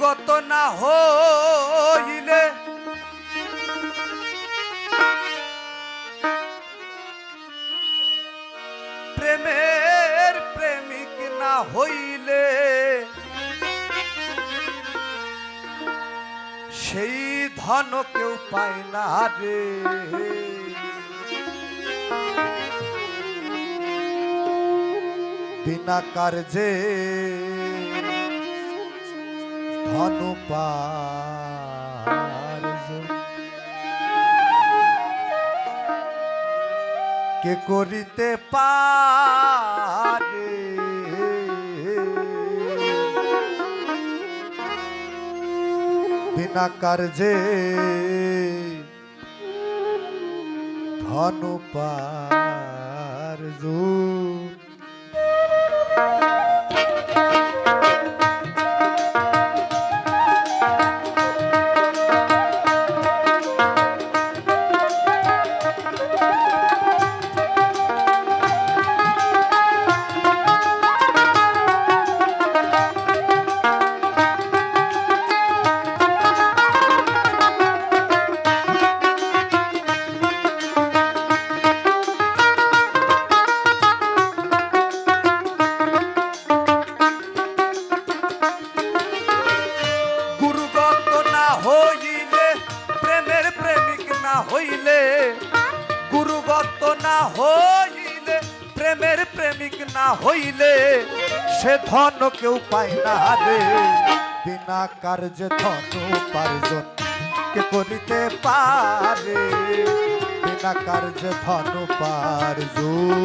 গুরুগত না হইলে প্রেমের প্রেমিক না হইলে সেই ধন কেউ পায় না রে। বিনা কার্যে ধন পার্জন কে করিতে পারে। বিনা কার্যে ধন পার্জন। হইলে গুরুগত না হইলে প্রেমের প্রেমিক না হইলে সে ধন কেউ পায় না রে। বিনা কার্যে ধন উপার্জন কে করিতে পারে। বিনা কার্যে ধন উপার্জন।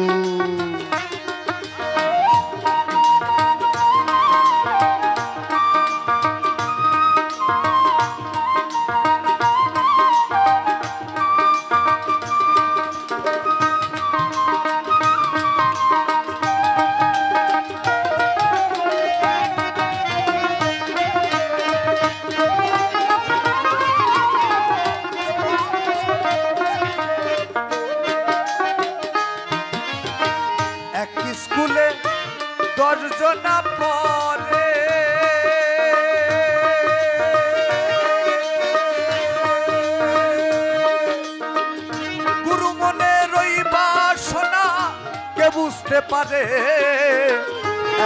স্কুলে 10 জনা পড়ে গুরু মনে রইবা শোনা কে বুঝতে পারে।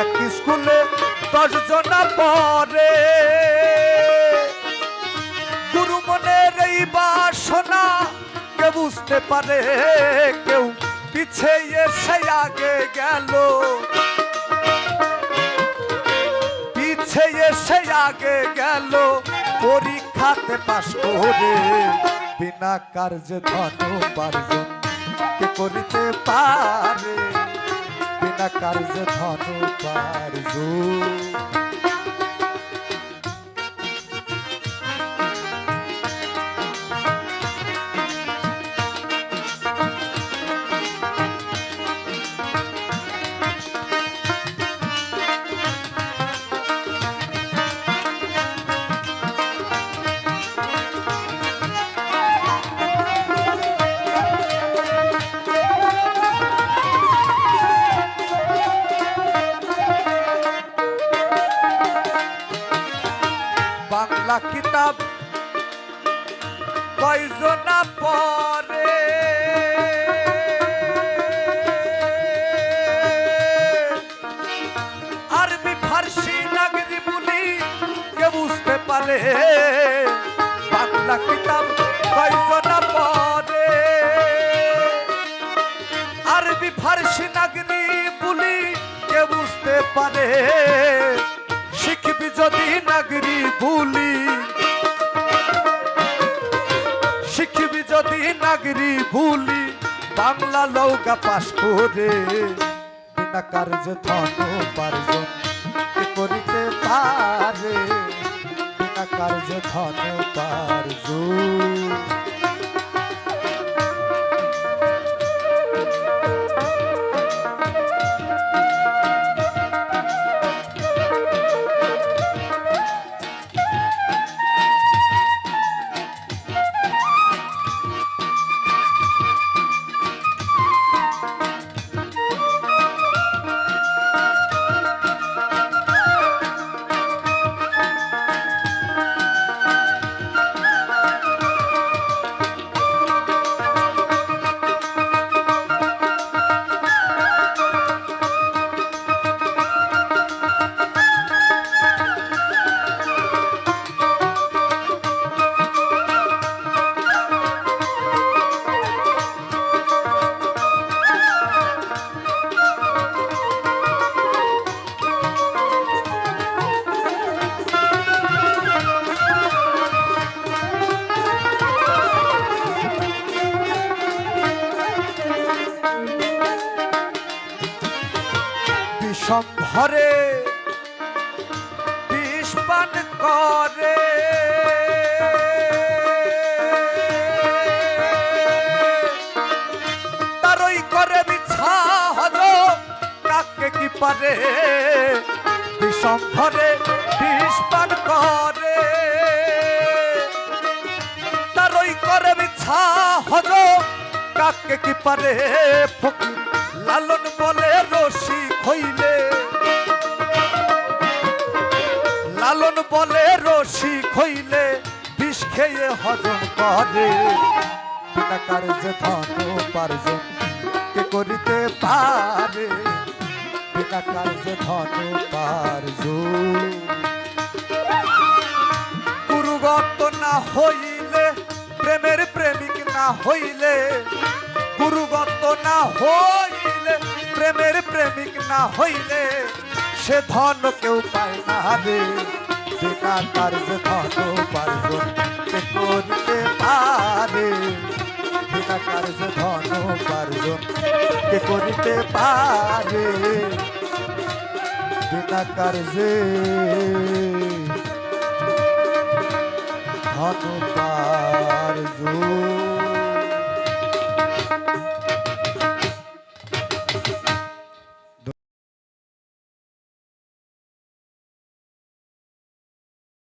এক স্কুলে 10 জনা পড়ে গুরু মনে রইবা শোনা কে বুঝতে পারে। কেউ পিছে এসে আগে গেল পিছে এসে আগে গেল পরীক্ষাতে পাশ করে। বিনা কার্যে ধন উপার্জন কে করিতে পারে। বিনা কার্যে ধন উপার্জন। বাংলা কিতাব কয়জনা পড়ে আরবি ফার্সি নাগরি বলি কে বুঝতে পারে। বাংলা কিতাব কয়জনা পড়ে আরবি ফার্সি নাগরি বলি কে বুঝতে পারে। শিখবি যদি নাগরি বুলি শিখবি যদি নাগরি বুলি বাংলা লৌকা পাশ করে। বিনা কার্যে ধন উপার্জন কে করিতে পারে। বিনা কার্যে ধন উপার্জন। বিষম্ভরে বিষ পান করে তারই করে মিছা হজম কাকে কি পারে বিষম্ভরে বিষ পান করে তারই করে মিছা হজম কাকে কি পারে ফকির লালন বলে রসিক হইলে লালন বলে রসিক হইলে বিষ খেয়ে হজম করে বিনা কার্যে ধন উপার্জন কে করিতে পারে বিনা কার্যে ধন উপার্জন গুরুগত না হইলে প্রেমের প্রেমিক না হইলে গুরুগত না হইলে প্রেমের প্রেমিক না হইলে সে ধন কেউ পায় না রে বিনা কার্যে ধন উপার্জন কে করিতে পারে বিনা কার্যে ধন উপার্জন কে করিতে পারে বিনা কার্যে ধন উপার্জন